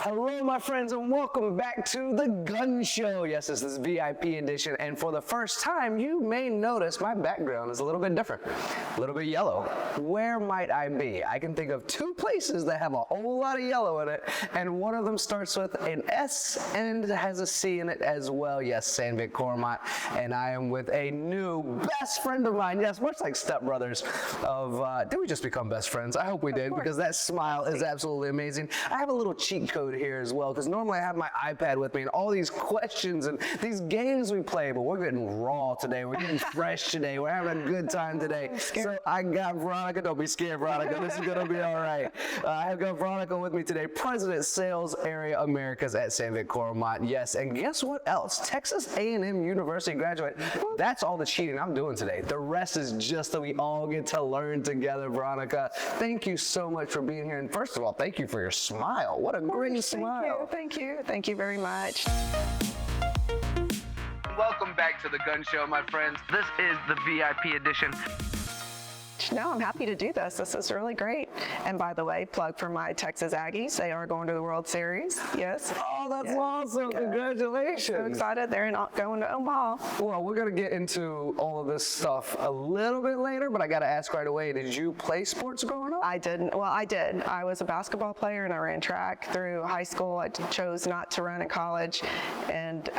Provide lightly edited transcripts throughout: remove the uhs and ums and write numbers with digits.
Hello, my friends, and welcome back to the Gunn Show. Yes, this is VIP edition, and for the first time, you may notice my background is a little bit different, a little bit yellow. Where might I be? I can think of two places that have a whole lot of yellow in it, and one of them starts with an S and has a C in it as well. Yes, Sandvik Coromant, and I am with a new best friend of mine. Yes, much like stepbrothers. Did we just become best friends? I hope we did, because that smile is absolutely amazing. I have a little cheat code here as well, because normally I have my iPad with me and all these questions and these games we play, but we're getting raw today. We're getting fresh today. We're having a good time today. So I got Veronica. Don't be scared, Veronica. This is going to be all right. I have got Veronica with me today, President Sales Area Americas at Sandvik Coromant. Yes, and guess what else? Texas A&M University graduate. That's all the cheating I'm doing today. The rest is just that we all get to learn together, Veronica. Thank you so much for being here. And first of all, thank you for your smile. What a great smile. Thank you. Thank you very much. Welcome back to the Gunn Show, my friends. This is the VIP edition. No, I'm happy to do this. This is really great. And by the way, plug for my Texas Aggies. They are going to the World Series. Yes. Oh, that's awesome. Yeah. Congratulations. So excited. They're not going to Omaha. Well, we're going to get into all of this stuff a little bit later, but I got to ask right away, did you play sports growing up? I didn't. Well, I did. I was a basketball player and I ran track through high school. I chose not to run in college. And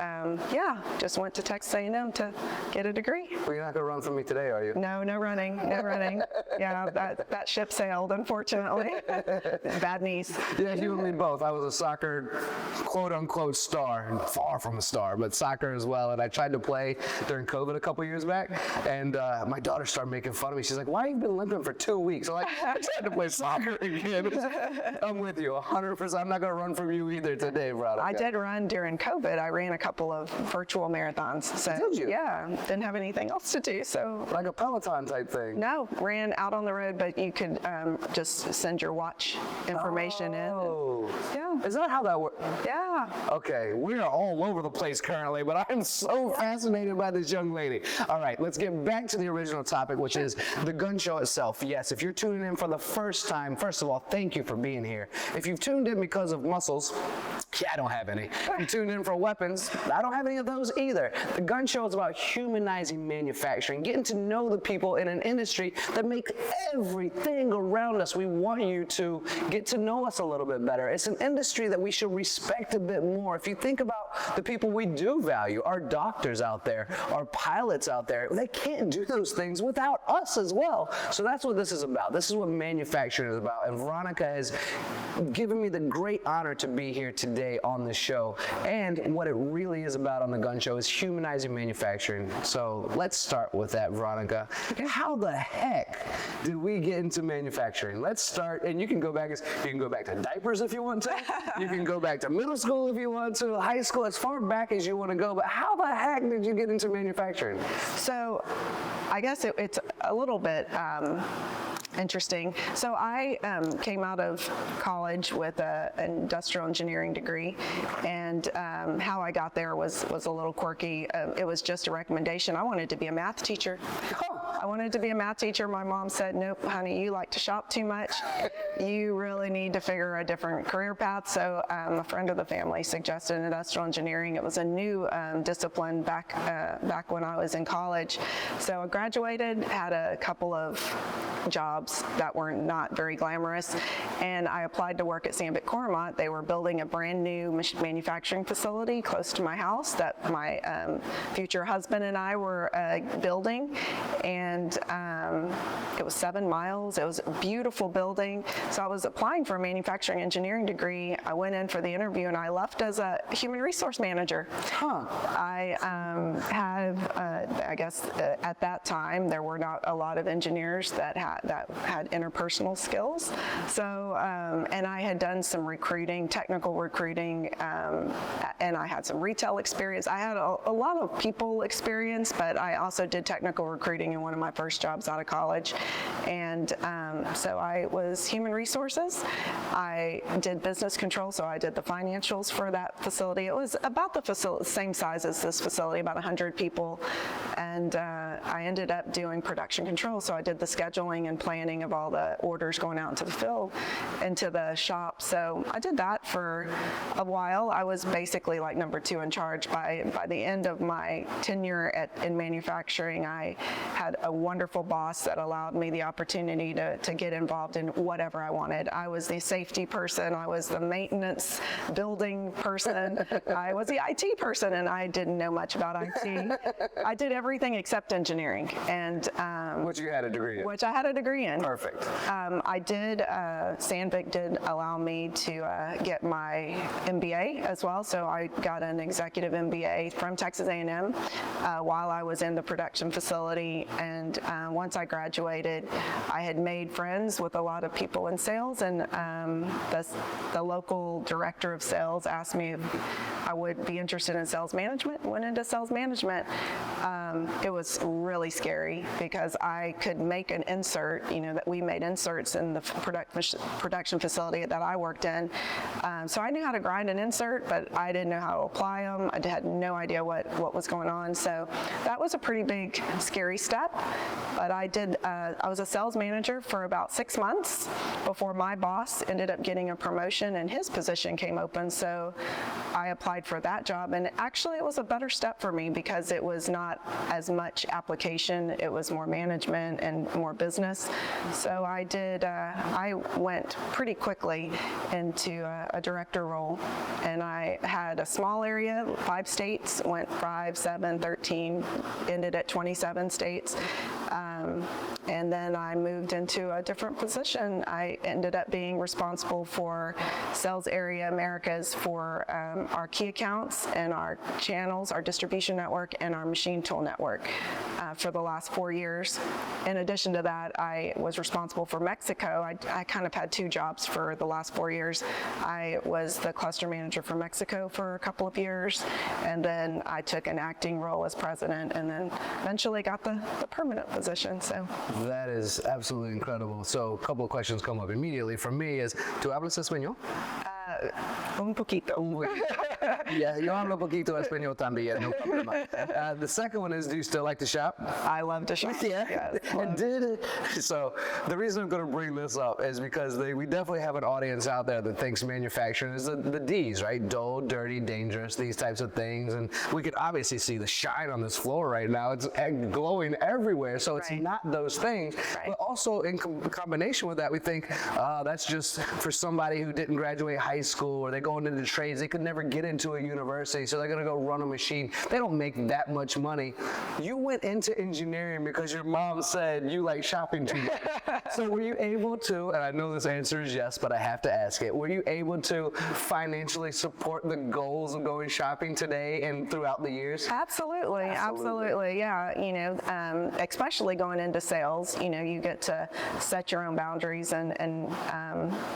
yeah, just went to Texas A&M to get a degree. Well, you're not going to run for me today, are you? No, no running. No running. Yeah, that ship sailed, unfortunately. Bad knees. Yeah, you and me both. I was a soccer quote-unquote star, and far from a star, but soccer as well. And I tried to play during COVID a couple years back, and my daughter started making fun of me. She's like, "Why have you been limping for 2 weeks?" I'm like, "I tried to play soccer again." I'm with you 100%. I'm not going to run from you either today, Veronica. I did run during COVID. I ran a couple of virtual marathons. So, did you? Yeah, didn't have anything else to do. So like a Peloton type thing? No, ran out on the road, but you could just send your watch information in. Oh. Yeah. Is that how that works? Yeah. Okay, we are all over the place currently, but I'm so fascinated by this young lady. All right, let's get back to the original topic, which is the Gunn Show itself. Yes, if you're tuning in for the first time, first of all, thank you for being here. If you've tuned in because of muscles, yeah, I don't have any. If you tuned in for weapons, I don't have any of those either. The Gunn Show is about humanizing manufacturing, getting to know the people in an industry that make everything around us. We want you to get to know us a little bit better. It's an industry that we should respect a bit more. If you think about the people we do value, our doctors out there, our pilots out there, they can't do those things without us as well. So that's what this is about. This is what manufacturing is about. And Veronica has given me the great honor to be here today on the show. And what it really is about on the Gunn Show is humanizing manufacturing. So let's start with that, Veronica. How the heck did we get into manufacturing? Let's start, and you can go back to diapers if you want to. You can go back to middle school if you want to, high school, as far back as you want to go. But how the heck did you get into manufacturing? So I guess it's a little bit interesting. So I came out of college with an industrial engineering degree, and how I got there was a little quirky. It was just a recommendation. I wanted to be a math teacher. I wanted to be a math teacher. My mom said, "Nope, honey, you like to shop too much. You really need to figure a different career path." So a friend of the family suggested industrial engineering. It was a new discipline back when I was in college. So I graduated, had a couple of jobs that were not very glamorous, and I applied to work at Sandvik Coromant. They were building a brand new manufacturing facility close to my house that my future husband and I were building, and it was 7 miles. It was a beautiful building. So I was applying for a manufacturing engineering degree. I went in for the interview and I left as a human resource manager. I guess at that time there were not a lot of engineers that had interpersonal skills. So, and I had done some recruiting, technical recruiting, and I had some retail experience. I had a lot of people experience, but I also did technical recruiting in one of of my first jobs out of college. And so I was human resources. I did business control, so I did the financials for that facility. It was about the same size as this facility, about 100 people. And I ended up doing production control, so I did the scheduling and planning of all the orders going out into the field, into the shop. So I did that for a while. I was basically like number 2 in charge. By the end of my tenure in manufacturing, I had a wonderful boss that allowed me the opportunity to get involved in whatever I wanted. I was the safety person, I was the maintenance building person, I was the IT person, and I didn't know much about IT. I did everything except engineering. And Which you had a degree in. Which I had a degree in. Perfect. I did, Sandvik did allow me to get my MBA as well, so I got an executive MBA from Texas A&M while I was in the production facility. And once I graduated, I had made friends with a lot of people in sales, and the local director of sales asked me if I would be interested in sales management. Went into sales management. It was really scary because I could make an insert, that we made inserts in the production facility that I worked in. So I knew how to grind an insert, but I didn't know how to apply them. I had no idea what was going on. So that was a pretty big, scary step. But I was a sales manager for about 6 months before my boss ended up getting a promotion and his position came open. So I applied for that job, and actually it was a better step for me because it was not as much application, it was more management and more business. So I went pretty quickly into a director role, and I had a small area, 5 states, went 5, 7, 13, ended at 27 states. And then I moved into a different position. I ended up being responsible for sales area Americas for our key accounts and our channels, our distribution network, and our machine tool network for the last 4 years. In addition to that, I was responsible for Mexico. I kind of had 2 jobs for the last 4 years. I was the cluster manager for Mexico for a couple of years, and then I took an acting role as president, and then eventually got the permanent position. So that is absolutely incredible. So a couple of questions come up immediately for me is, ¿tú hablas español? Un poquito. Yeah, yo hablo poquito español también, no problema. The second one is, do you still like to shop? I love to shop. Yeah. Yes, And so the reason I'm going to bring this up is because we definitely have an audience out there that thinks manufacturing is the D's, right? Dull, dirty, dangerous, these types of things. And we could obviously see the shine on this floor right now. It's glowing everywhere. So it's Right. not those things. Right. But also in combination with that, we think that's just for somebody who didn't graduate high school, or they're going into trades. They could never get into a university, so they're going to go run a machine. They don't make that much money. You went into engineering because your mom said you like shopping too much. So were you able to, and I know this answer is yes, but I have to ask it, were you able to financially support the goals of going shopping today and throughout the years? Absolutely. Yeah, especially going into sales, you get to set your own boundaries and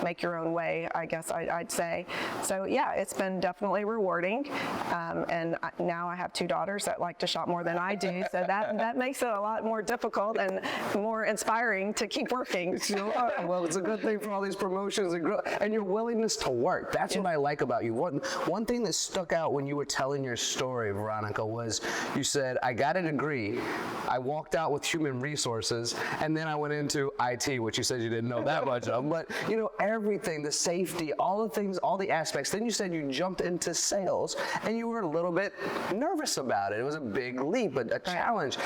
make your own way, I guess I'd say. So yeah, it's been definitely rewarding. And now I have 2 daughters that like to shop more than I do, so that makes it a lot more difficult and more inspiring to keep working. Well, it's a good thing for all these promotions and your willingness to work. That's what I like about you. One thing that stuck out when you were telling your story, Veronica, was you said, I got a degree, I walked out with human resources, and then I went into IT, which you said you didn't know that much of. But, everything, the safety, all the things, all the aspects. Then you said you jumped into sales, and you were a little bit nervous about it. It was a big leap, a challenge.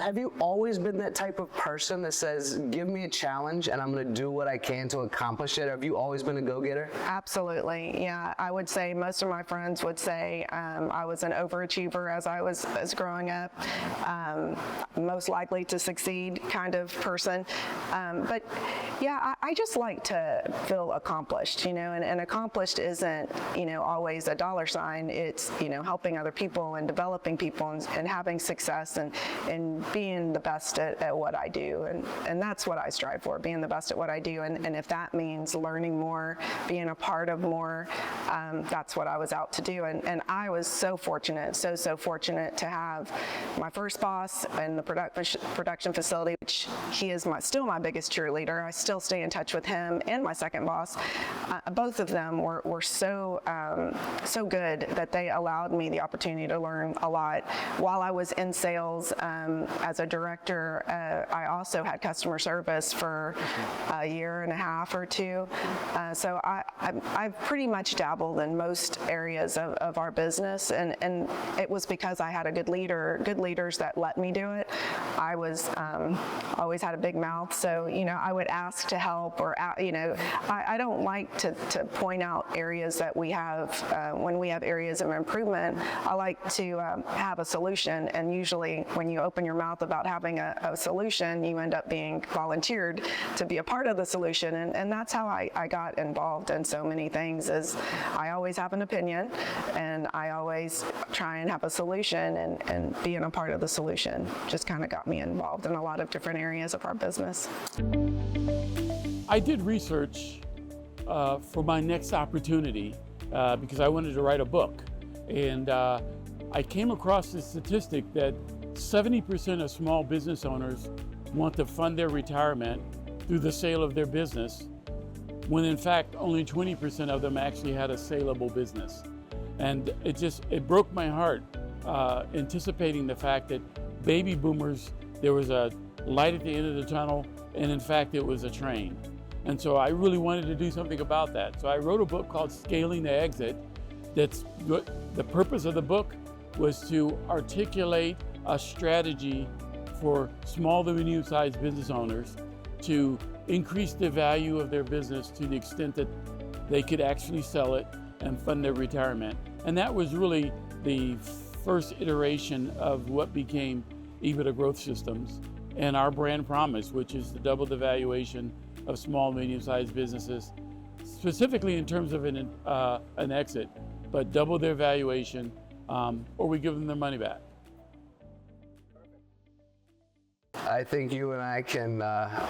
Have you always been that type of person that says, give me a challenge, and I'm going to do what I can to accomplish it? Have you always been a go-getter? Absolutely, yeah. I would say most of my friends would say I was an overachiever as I was growing up, most likely to succeed kind of person. But yeah, I just like to feel accomplished, and accomplished isn't, always a dollar sign. It's, helping other people and developing people and having success and being the best at what I do. And that's what I strive for, being the best at what I do. And if that means learning more, being a part of more, that's what I was out to do. And I was so fortunate, so fortunate to have my first boss in the production facility, which he is still my biggest cheerleader. I still stay in touch with him, and my second boss. Both of them were so good that they allowed me the opportunity to learn a lot. While I was in sales as a director, I also had customer service for a year and a half or two. So I've pretty much dabbled in most areas of our business, and it was because I had good leaders that let me do it. I was always had a big mouth, so I would ask to help, or I don't like to point out areas that we have when we have areas of improvement. I like to have a solution, and usually when you open your mouth about having a solution, you end up being volunteered to be a part of the solution, and that's how I got involved in so many things. Is I always have an opinion, and I always try and have a solution, and being a part of the solution just kind of got me involved in a lot of different areas of our business. I did research for my next opportunity because I wanted to write a book, and I came across the statistic that 70% of small business owners want to fund their retirement through the sale of their business, when in fact only 20% of them actually had a saleable business. And it broke my heart anticipating the fact that baby boomers, there was a light at the end of the tunnel, and in fact it was a train. And so I really wanted to do something about that. So I wrote a book called Scaling the Exit. The purpose of the book was to articulate a strategy for small to medium-sized business owners to increase the value of their business to the extent that they could actually sell it and fund their retirement. And that was really the first iteration of what became EBITDA Growth Systems and our brand promise, which is to double the valuation of small, medium-sized businesses, specifically in terms of an exit, but double their valuation, or we give them their money back. I think you and I can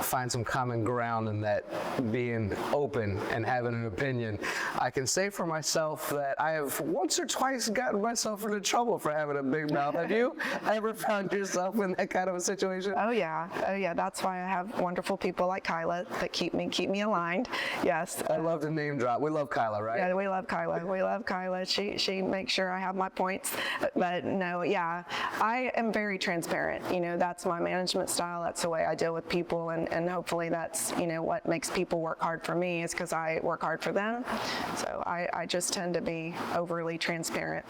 find some common ground in that, being open and having an opinion. I can say for myself that I have once or twice gotten myself into trouble for having a big mouth. Have you ever found yourself in that kind of a situation? Oh yeah. That's why I have wonderful people like Kyla that keep me aligned. Yes. I love to name drop. We love Kyla, right? Yeah, we love Kyla. She makes sure I have my points. But no, yeah, I am very transparent. That's my management style. That's the way I deal with people, and hopefully that's what makes people work hard for me, is because I work hard for them. So I just tend to be overly transparent.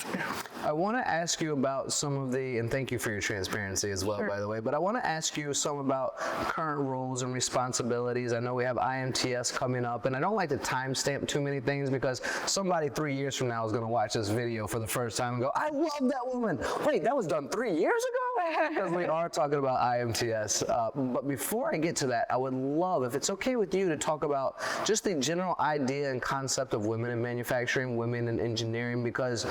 I want to ask you about some of the, and thank you for your transparency as well, Sure. by the way, but I want to ask you some about current roles and responsibilities. I know we have IMTS coming up, and I don't like to timestamp too many things because somebody 3 years from now is going to watch this video for the first time and go, I love that woman. Wait, that was done 3 years ago? Because we are talking about IMTS. But before I get to that, I would love, if it's okay with you, to talk about just the general idea and concept of women in manufacturing, women in engineering, because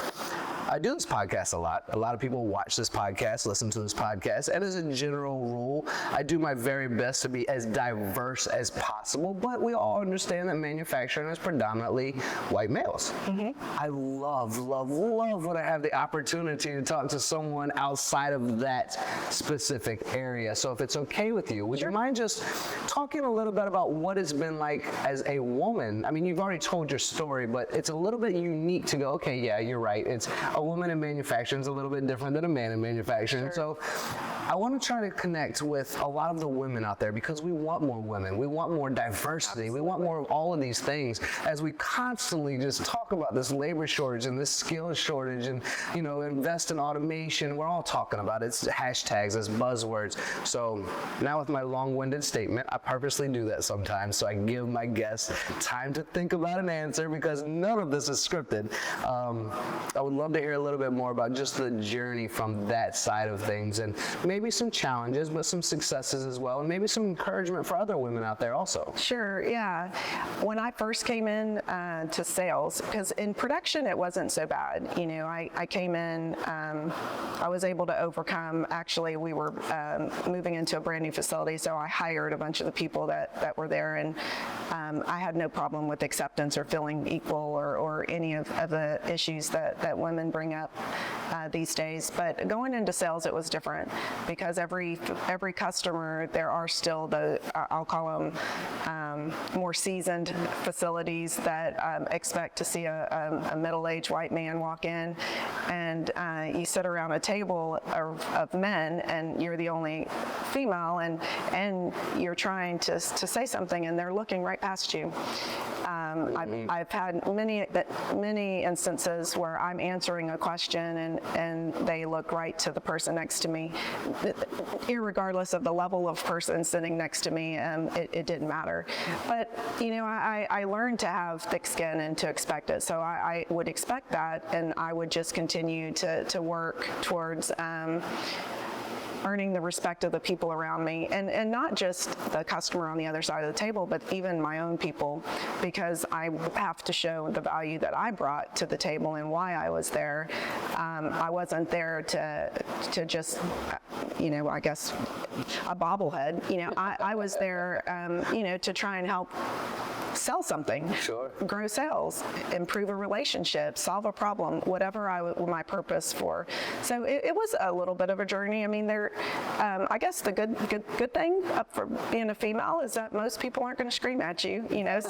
I do this podcast a lot. A lot of people watch this podcast, listen to this podcast, and as a general rule, I do my very best to be as diverse as possible, but we all understand that manufacturing is predominantly white males. Mm-hmm. I love when I have the opportunity to talk to someone outside of that specific area. So if it's okay with you, would you mind just talking a little bit about what it's been like as a woman? I mean, you've already told your story, but it's a little bit unique to go, okay, yeah, you're right. It's a woman in manufacturing is a little bit different than a man in manufacturing. Sure. So I want to try to connect with a lot of the women out there, because we want more women. We want more diversity. Absolutely. We want more of all of these things, as we constantly just talk about this labor shortage and this skill shortage, and invest in automation. We're all talking about it. It's hashtags, it's buzzwords. So now, with my long-winded statement, I purposely do that sometimes so I give my guests time to think about an answer, because none of this is scripted. I would love to hear a little bit more about just the journey from that side of things, and maybe maybe some challenges, but some successes as well, and maybe some encouragement for other women out there also. Sure, yeah. When I first came in to sales, because in production it wasn't so bad. You know, I came in, I was able to overcome, actually we were moving into a brand new facility, so I hired a bunch of the people that were there, and I had no problem with acceptance or feeling equal or any of the issues that women bring up these days. But going into sales, it was different, because every customer, there are still I'll call them more seasoned facilities that expect to see a middle-aged white man walk in, and you sit around a table of men, and you're the only female, and you're trying to say something, and they're looking right past you. I've had many instances where I'm answering a question and they look right to the person next to me, irregardless of the level of person sitting next to me. It didn't matter. But you know, I learned to have thick skin and to expect it. So I would expect that, and I would just continue to work towards earning the respect of the people around me, and not just the customer on the other side of the table, but even my own people, because I have to show the value that I brought to the table and why I was there. I wasn't there to just, you know, I guess a bobblehead. You know, I was there, you know, to try and help sell something, Sure. grow sales, improve a relationship, solve a problem, whatever my purpose for. So it was a little bit of a journey. I mean, I guess the good thing up for being a female is that most people aren't going to scream at you, you know.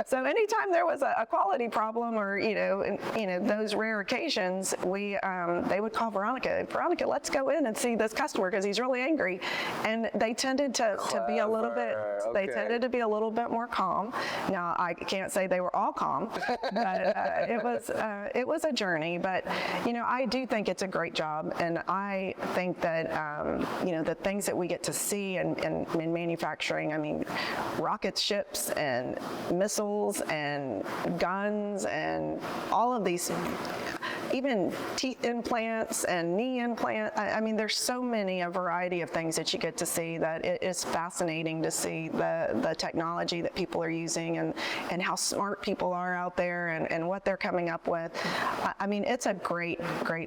So anytime there was a quality problem, or you know those rare occasions, they would call Veronica, let's go in and see this customer because he's really angry, and they tended to be a little bit. Okay. They tended to be a little bit more calm. Now, I can't say they were all calm, but it was a journey. But, you know, I do think it's a great job, and I think that, you know, the things that we get to see in manufacturing, I mean, rocket ships and missiles and guns and all of these, even teeth implants and knee implants. I mean, there's so many, a variety of things that you get to see, that it is fascinating to see the technology that people are using, and how smart people are out there, and what they're coming up with. I mean, it's a great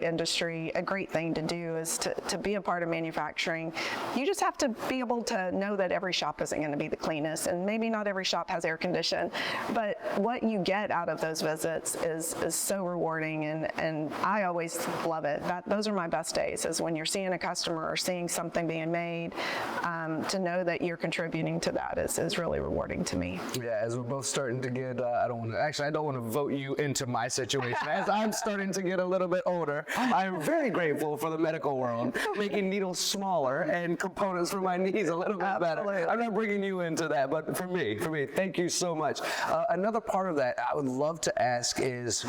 industry. A great thing to do is to be a part of manufacturing. You just have to be able to know that every shop isn't going to be the cleanest, and maybe not every shop has air conditioning, but what you get out of those visits is so rewarding, and I always love it. Those are my best days, is when you're seeing a customer or seeing something being made. To know that you're contributing to that is really rewarding to me. Yeah, as we're both starting to get, I don't want to vote you into my situation. As I'm starting to get a little bit older, I'm very grateful for the medical world, making needles smaller and components for my knees a little bit better. I'm not bringing you into that, but for me, thank you so much. Another part of that I would love to ask is,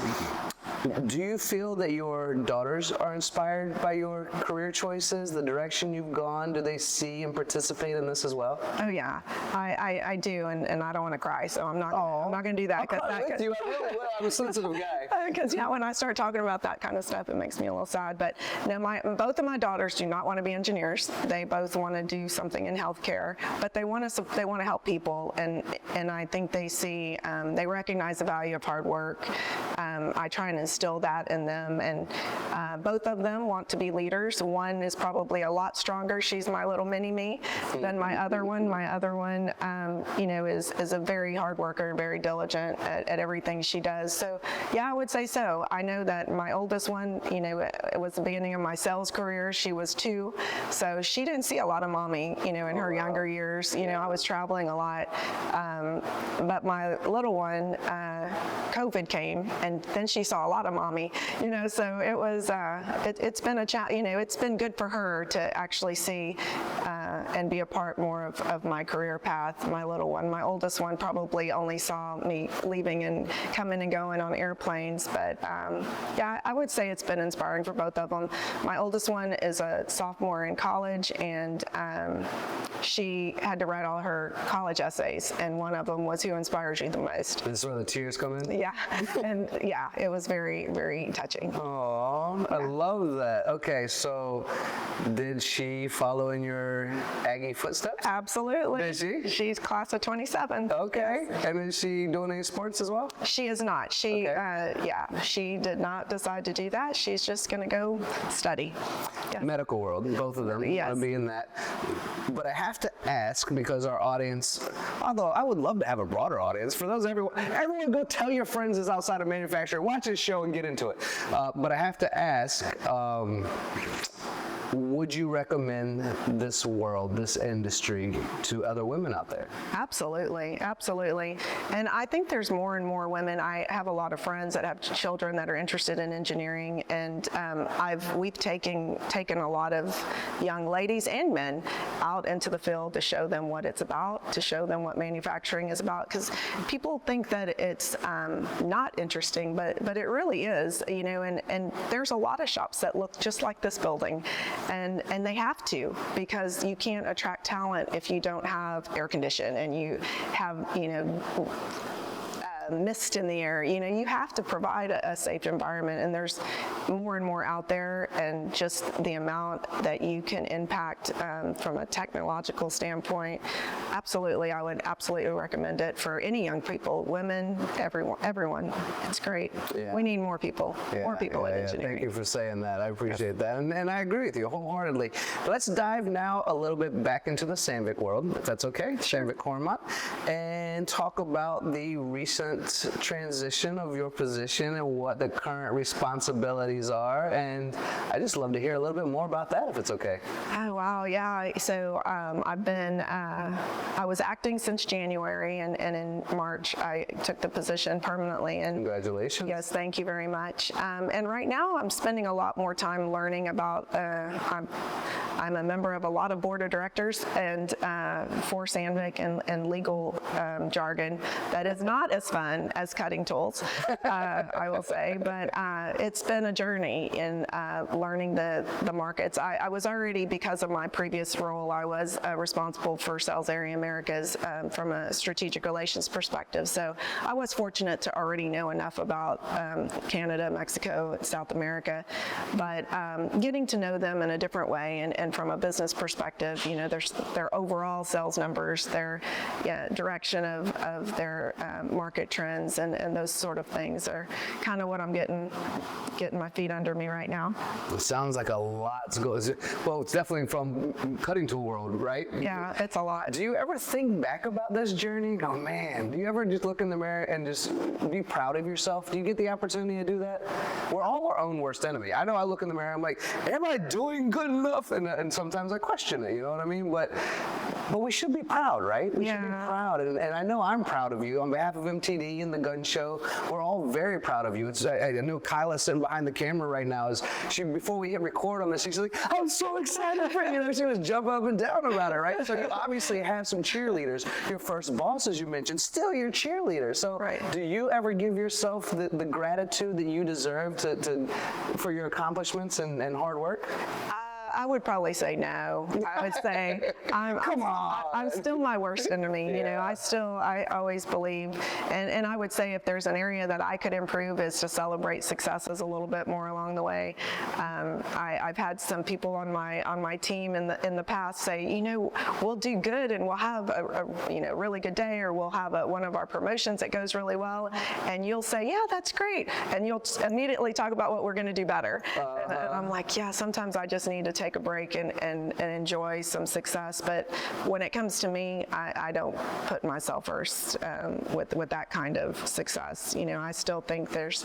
do you feel that your daughters are inspired by your career choices, the direction you've gone? Do they see and participate in this as well? Oh yeah, I do, and I don't want to cry, so I'm not going to do that. I'll cry with you. I really will. I'm a sensitive guy. Because yeah, when I start talking about that kind of stuff, it makes me a little sad. But no, both of my daughters do not want to be engineers. They both want to do something in healthcare, but they want to help people, and I think they see, they recognize the value of hard work. I try and instill that in them, and both of them want to be leaders. One is probably a lot stronger. She's my little mini-me than my other one. My other one, you know, is a very hard worker, very diligent at everything she does. So yeah, I would say so. I know that my oldest one, you know, it was the beginning of my sales career. She was 2, so she didn't see a lot of mommy, you know, in her younger years. You know, I was traveling a lot, but my little one, COVID came, and then she saw a lot of mommy, you know, so it was, it's been a you know, it's been good for her to actually see and be a part more of my career path. My little one, my oldest one, probably only saw me leaving and coming and going on airplanes, but yeah, I would say it's been inspiring for both of them. My oldest one is a sophomore in college, and she had to write all her college essays, and one of them was who inspires you the most. This is where the tears come in? Yeah, and yeah, it was very, very touching. Oh, I love that. Okay, so did she follow in your Aggie footsteps? Absolutely. Did she? She's class of 27. Okay, and is she doing any sports as well? She is not. She, yeah, she did not decide to do that. She's just going to go study. Yeah. Medical world, both of them Yes. want to be in that. But I have to ask, because our audience, although I would love to have a broader audience, for those everyone go tell your friends is outside of manufacturing, watch this show and get into it. But I have to ask, would you recommend this world, this industry, to other women out there? Absolutely, absolutely. And I think there's more and more women. I have a lot of friends that have children that are interested in engineering, and we've taken a lot of young ladies and men out into the field to show them what it's about, to show them what manufacturing is about, because people think that it's not interesting, but it really is, you know, and there's a lot of shops that look just like this building. And they have to, because you can't attract talent if you don't have air condition and you have, you know, mist in the air. You know, you have to provide a safe environment, and there's more and more out there, and just the amount that you can impact from a technological standpoint. Absolutely, I would absolutely recommend it for any young people, women, everyone. It's great. Yeah. We need more people, in engineering. Thank you for saying that. I appreciate that. And I agree with you wholeheartedly. Let's dive now a little bit back into the Sandvik world, if that's okay. Sandvik Coromant, and talk about the recent transition of your position and what the current responsibilities are. And I just love to hear a little bit more about that, if it's okay. Oh, wow, yeah. So I've been, I was acting since January, and in March I took the position permanently. And congratulations. yes, thank you very much. And right now I'm spending a lot more time learning about, I'm a member of a lot of board of directors, and for Sandvik, and legal jargon that is not as fun as cutting tools, I will say, but it's been a journey in learning the markets. I was already, because of my previous role, I was responsible for Sales Area Americas from a strategic relations perspective, so I was fortunate to already know enough about Canada, Mexico, South America, but getting to know them in a different way, and from a business perspective, you know, their overall sales numbers, their direction of their market trends, and those sort of things are kind of what I'm getting my feet under me right now. It sounds like a lot to go. Well, it's definitely from cutting tool world, right? Yeah, it's a lot. Do you ever think back about this journey? Oh man, do you ever just look in the mirror and just be proud of yourself? Do you get the opportunity to do that? We're all our own worst enemy. I know I look in the mirror, I'm like, am I doing good enough? And sometimes I question it, you know what I mean? But we should be proud, right? We should be proud. And I know I'm proud of you. On behalf of MTD and the Gunn Show, we're all very proud of you. I know Kyla sitting behind the camera right now, before we hit record on this, she's like, I'm so excited for you. You know, she was jumping up and down about it, right? So you obviously have some cheerleaders. Your first boss, as you mentioned, still your cheerleader. So do you ever give yourself the gratitude that you deserve for your accomplishments and hard work? I would probably say no. I would say I'm still my worst enemy. You know, I always believe, and I would say if there's an area that I could improve is to celebrate successes a little bit more along the way. I've had some people on my team in the past say, you know, we'll do good and we'll have a really good day, or we'll have one of our promotions that goes really well, and you'll say, yeah, that's great, and you'll immediately talk about what we're going to do better. And I'm like, yeah, sometimes I just need to take a break and enjoy some success. But when it comes to me, I don't put myself first with that kind of success. You know, I still think there's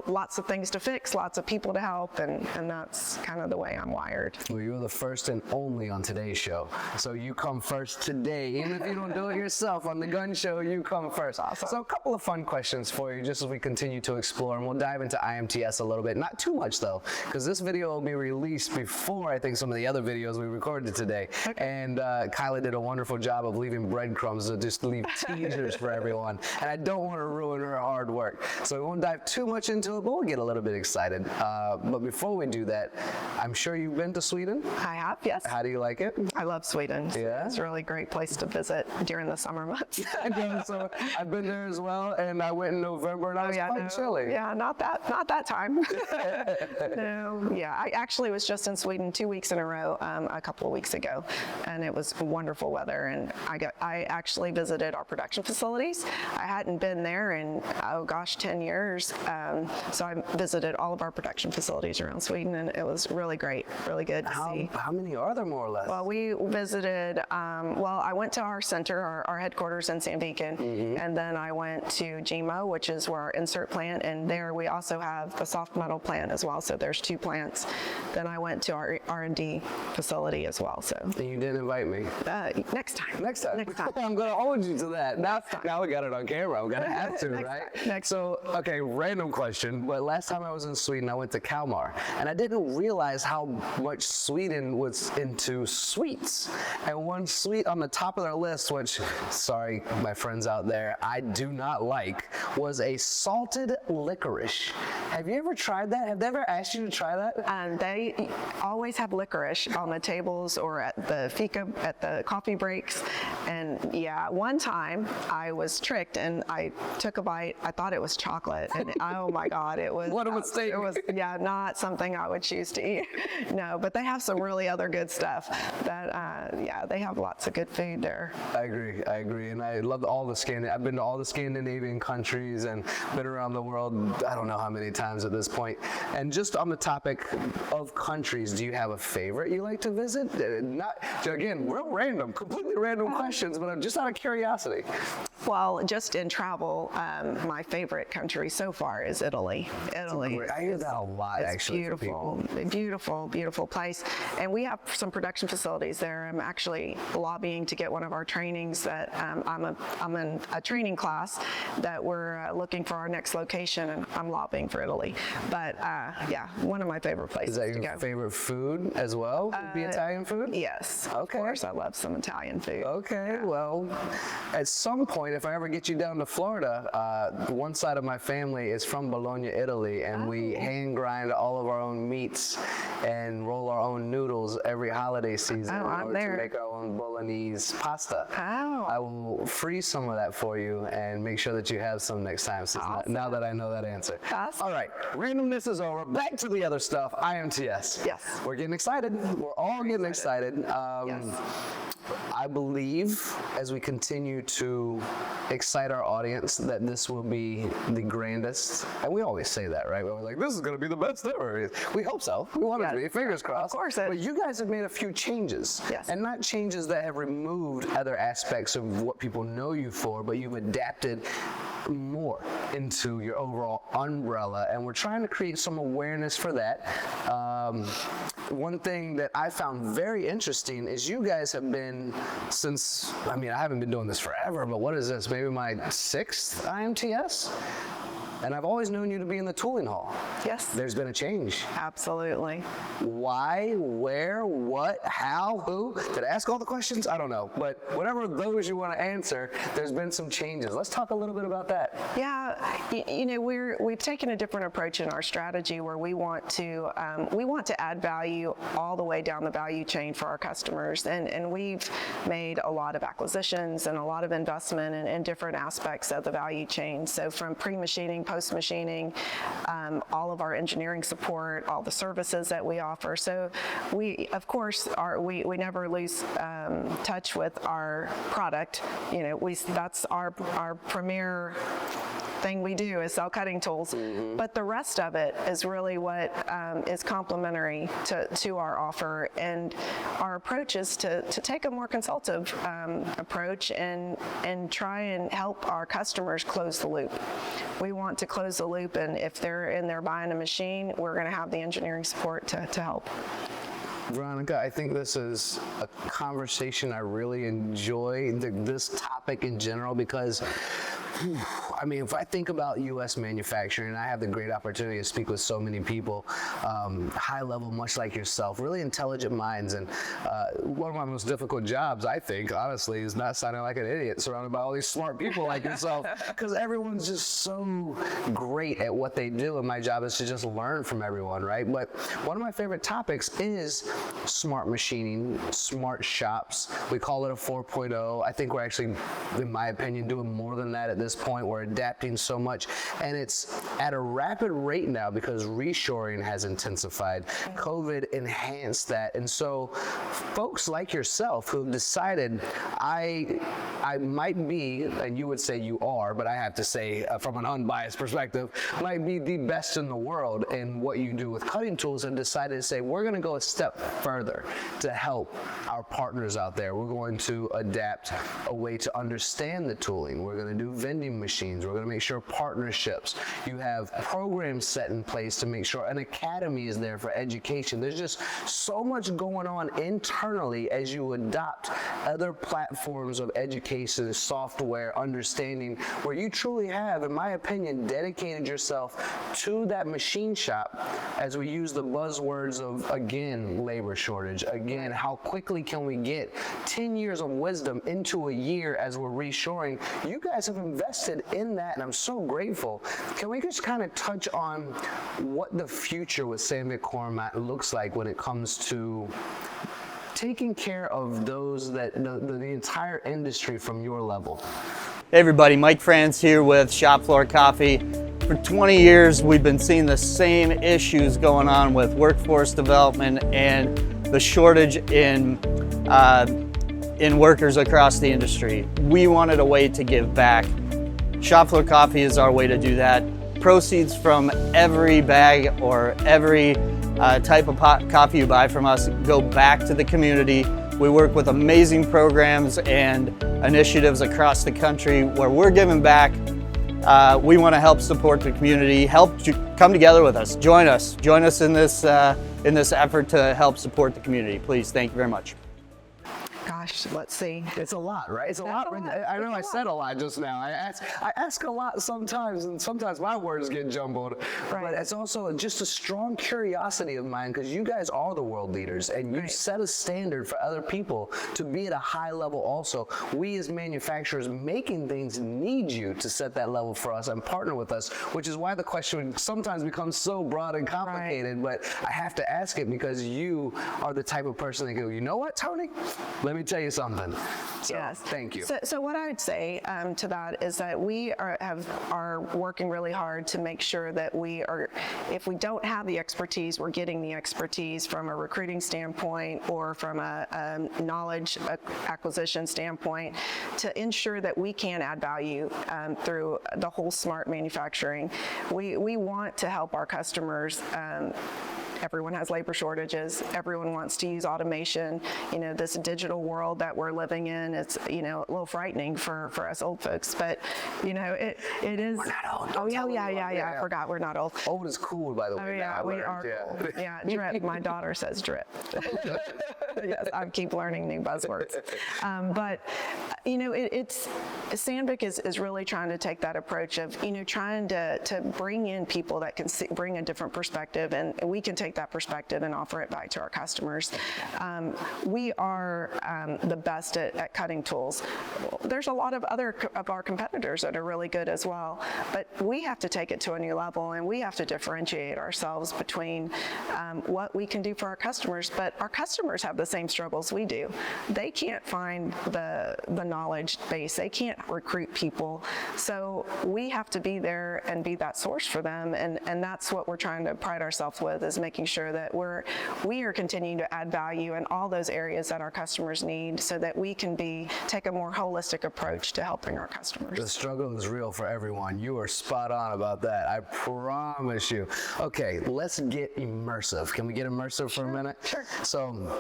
lots of things to fix, lots of people to help, and that's kind of the way I'm wired. Well, you're the first and only on today's show, so you come first today. Even if you don't do it yourself, on the Gunn Show, you come first. Awesome. So a couple of fun questions for you, just as we continue to explore, and we'll dive into IMTS a little bit. Not too much though, because this video will be released before before, I think, some of the other videos we recorded today. And Kyla did a wonderful job of leaving breadcrumbs to just leave teasers for everyone. And I don't want to ruin her hard work. So we won't dive too much into it, but we'll get a little bit excited. But before we do that, I'm sure you've been to Sweden? I have, yes. How do you like it? I love Sweden. Yeah? It's a really great place to visit during the summer months. I know, so I've been there as well, and I went in November, and I was quite chilly. Yeah, not that time. No, yeah, I actually was just in Sweden 2 weeks in a row a couple of weeks ago, and it was wonderful weather. And I actually visited our production facilities. I hadn't been there in 10 years, so I visited all of our production facilities around Sweden, and it was really great, really good to see. How many are there, more or less? Well, we visited. I went to our center, our headquarters in Sandvik, and then I went to GMO, which is where our insert plant, and there we also have the soft metal plant as well. So there's 2 plants. Then I went to our R&D facility as well. So And you didn't invite me. next time. Next time. Next time. I'm going to hold you to that. Now we got it on camera. I'm going to have to, Next right? time. Next So, okay, random question, but last time I was in Sweden, I went to Kalmar, and I didn't realize how much Sweden was into sweets. And one sweet on the top of their list, which, sorry, my friends out there, I do not like, was a salted licorice. Have you ever tried that? Have they ever asked you to try that? They always have licorice on the tables or at the fika, at the coffee breaks. And yeah, one time I was tricked and I took a bite. I thought it was chocolate, and oh my God, it was. What a mistake. It was, yeah, not something I would choose to eat. No, but they have some really other good stuff. Yeah, they have lots of good food there. I agree, and I love all the I've been to all the Scandinavian countries and been around the world, I don't know how many times at this point. And just on the topic of countries, do you have a favorite you like to visit? Not, again, real random, completely random questions, but I'm just out of curiosity. Well, just in travel, my favorite country so far is Italy. Italy. I hear that a lot, It's actually. beautiful, beautiful, beautiful place. And we have some production facilities there. I'm actually lobbying to get one of our trainings that I'm in a training class that we're looking for our next location, and I'm lobbying for Italy. But yeah, one of my favorite places Is that to your go. favorite food as well? Would be Italian food? Yes. Okay. Of course, I love some Italian food. Okay, well, at some point, if I ever get you down to Florida, one side of my family is from Bologna, Italy, and we hand grind all of our own meats and roll our own noodles every holiday season in I'm order there. to make our own Bolognese pasta. Oh. I will freeze some of that for you and make sure that you have some next time, since now that I know that answer. Awesome. All right, randomness is over. Back to the other stuff, IMTS. Yes. We're getting excited. We're all getting excited. Yes. I believe as we continue to excite our audience that this will be the grandest, and we always say that, right? We're like, this is going to be the best ever. We hope so. We want it to be. Fingers crossed. Of course. But you guys have made a few changes. Yes. And not changes that have removed other aspects of what people know you for, but you've adapted more into your overall umbrella, and we're trying to create some awareness for that. One thing that I found very interesting is you guys have been, since, I mean, I haven't been doing this forever, but what is this, maybe my 6th IMTS? And I've always known you to be in the tooling hall. Yes. There's been a change. Absolutely. Why, where, what, how, who? Did I ask all the questions? I don't know. But whatever those you want to answer, there's been some changes. Let's talk a little bit about that. Yeah, you know, we've taken a different approach in our strategy where we want to add value all the way down the value chain for our customers, and we've made a lot of acquisitions and a lot of investment in different aspects of the value chain. So from pre-machining, post-machining, all of our engineering support, all the services that we offer. So we, of course, we never lose touch with our product. You know, that's our premier thing we do is sell cutting tools, but the rest of it is really what is complementary to our offer, and our approach is to take a more consultative approach and try and help our customers close the loop. We want to close the loop, and if they're in there buying a machine, we're going to have the engineering support to help. Veronica, I think this is a conversation I really enjoy, this topic in general, because I mean, if I think about U.S. manufacturing, I have the great opportunity to speak with so many people, high level, much like yourself, really intelligent minds. And one of my most difficult jobs, I think, honestly, is not sounding like an idiot surrounded by all these smart people like yourself, because everyone's just so great at what they do. And my job is to just learn from everyone, right? But one of my favorite topics is smart machining, smart shops. We call it a 4.0. I think we're actually, in my opinion, doing more than that at this point. We're adapting so much, and it's at a rapid rate now because reshoring has intensified. COVID enhanced that, and so folks like yourself who've decided, I might be, and you would say you are, but I have to say from an unbiased perspective, might be the best in the world in what you do with cutting tools, and decided to say, we're going to go a step further to help our partners out there. We're going to adapt a way to understand the tooling. We're going to do vending machines. We're going to make sure partnerships. You have programs set in place to make sure an academy is there for education. There's just so much going on internally as you adopt other platforms of education, software, understanding, where you truly have, in my opinion, dedicated yourself to that machine shop, as we use the buzzwords of, again, labor shortage, again, how quickly can we get 10 years of wisdom into a year as we're reshoring. You guys have invested in that, and I'm so grateful. Can we just kind of touch on what the future with Sandvik Coromant looks like when it comes to taking care of those that the entire industry from your level? Hey everybody, Mike Franz here with Shop Floor Coffee. For 20 years, we've been seeing the same issues going on with workforce development and the shortage in workers across the industry. We wanted a way to give back. Shop Floor Coffee is our way to do that. Proceeds from every bag or every type of coffee you buy from us go back to the community. We work with amazing programs and initiatives across the country where we're giving back. We want to help support the community. Come together with us. Join us in this effort to help support the community. Please, thank you very much. Gosh, let's see. It's a lot, right? It's a lot. I know I said a lot just now. I ask a lot sometimes, and sometimes my words get jumbled. Right. But it's also just a strong curiosity of mine, because you guys are the world leaders, and you set a standard for other people to be at a high level also. We as manufacturers making things need you to set that level for us and partner with us, which is why the question sometimes becomes so broad and complicated. But I have to ask it because you are the type of person that go, you know what, Tony? Let me tell you something. So, yes. Thank you. So what I would say to that is that we are working really hard to make sure that we are, if we don't have the expertise, we're getting the expertise from a recruiting standpoint or from a knowledge acquisition standpoint to ensure that we can add value through the whole smart manufacturing. We want to help our customers. Everyone has labor shortages. Everyone wants to use automation. You know, this digital world that we're living in, it's, you know, a little frightening for us old folks, but, you know, it is. We're not old. Oh, yeah. I forgot we're not old. Old is cool, by the way. Oh, yeah, we are cool. Yeah, drip. My daughter says drip. Yes, I keep learning new buzzwords. But, you know, Sandvik is really trying to take that approach of, you know, trying to bring in people that can bring a different perspective, and we can take that perspective and offer it back to our customers. We are the best at cutting tools. There's a lot of other of our competitors that are really good as well, but we have to take it to a new level, and we have to differentiate ourselves between what we can do for our customers, but our customers have the same struggles we do. They can't find the knowledge base. They can't recruit people. So we have to be there and be that source for them, and that's what we're trying to pride ourselves with, is making sure that we are continuing to add value in all those areas that our customers need, so that we can take a more holistic approach to helping our customers. The struggle is real for everyone. You are spot on about that. I promise you. Okay, let's get immersive. Can we get immersive for a minute? Sure. So,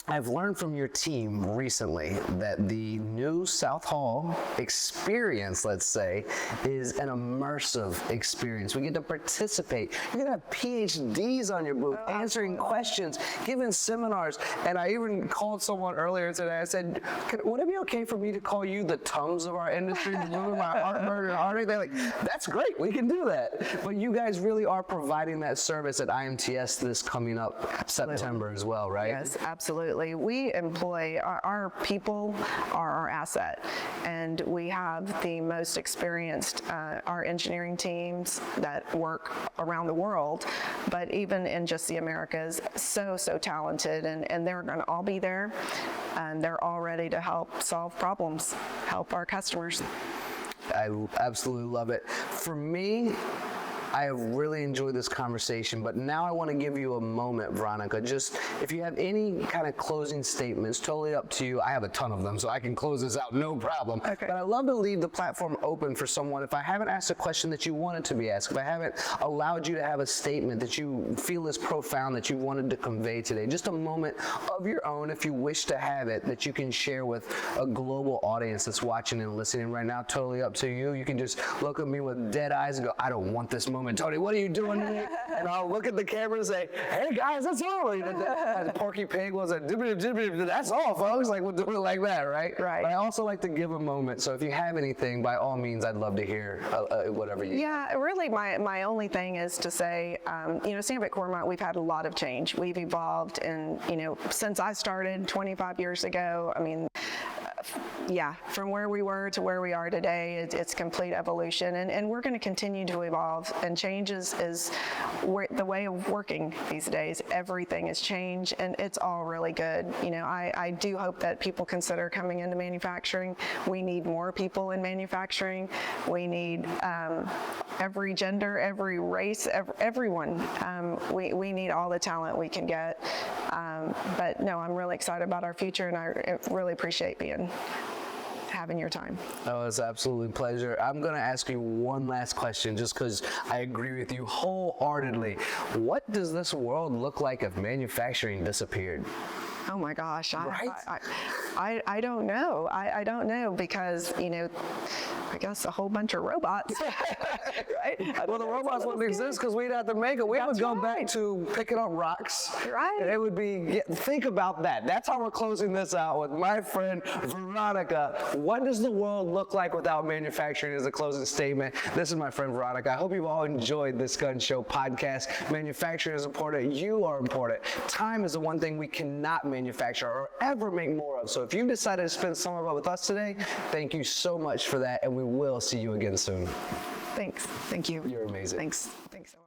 I've learned from your team recently that the new South Hall experience, let's say, is an immersive experience. We get to participate. You're going to have PhDs on your booth, answering questions, giving seminars. And I even called someone earlier today. I said, would it be okay for me to call you the Tums of our industry, moving my heart and heartache? They're like, that's great. We can do that. But you guys really are providing that service at IMTS this coming up September as well, right? Yes, absolutely. We employ, our people are our asset, and we have the most experienced, our engineering teams that work around the world, but even in just the Americas, so talented, and they're going to all be there, and they're all ready to help solve problems, help our customers. I absolutely love it. For me, I have really enjoyed this conversation, but now I want to give you a moment, Veronica. Just if you have any kind of closing statements, totally up to you. I have a ton of them, so I can close this out, no problem. Okay. But I love to leave the platform open for someone. If I haven't asked a question that you wanted to be asked, if I haven't allowed you to have a statement that you feel is profound that you wanted to convey today, just a moment of your own, if you wish to have it, that you can share with a global audience that's watching and listening right now, totally up to you. You can just look at me with dead eyes and go, I don't want this moment. Tony, what are you doing today? And I'll look at the camera and say, hey guys, that's all. Porky Pig was a that's all, folks. Like, we'll do it like that, right? Right. But I also like to give a moment. So if you have anything, by all means, I'd love to hear whatever you. Yeah, really, my only thing is to say, Sandvik Coromant, we've had a lot of change. We've evolved, and since I started 25 years ago. I mean, yeah, from where we were to where we are today, it's complete evolution, and we're going to continue to evolve. And change is the way of working these days. Everything is change, and it's all really good. I do hope that people consider coming into manufacturing. We need more people in manufacturing. We need every gender, every race, everyone. We need all the talent we can get. But no, I'm really excited about our future, and I really appreciate having your time. Oh, it's absolutely a pleasure. I'm going to ask you one last question just because I agree with you wholeheartedly. What does this world look like if manufacturing disappeared? Oh my gosh, Right? I don't know. I don't know because, I guess a whole bunch of robots, right? Well, the robots wouldn't exist because we'd have to make it. We would go back right. to picking up rocks. Right. And it would be, think about that. That's how we're closing this out with my friend Veronica. What does the world look like without manufacturing as a closing statement? This is my friend Veronica. I hope you've all enjoyed this Gunn Show podcast. Manufacturing is important. You are important. Time is the one thing we cannot manufacture or ever make more of. So if you decided to spend some of it with us today, thank you so much for that, and we will see you again soon. Thanks. Thank you. You're amazing. Thanks so much.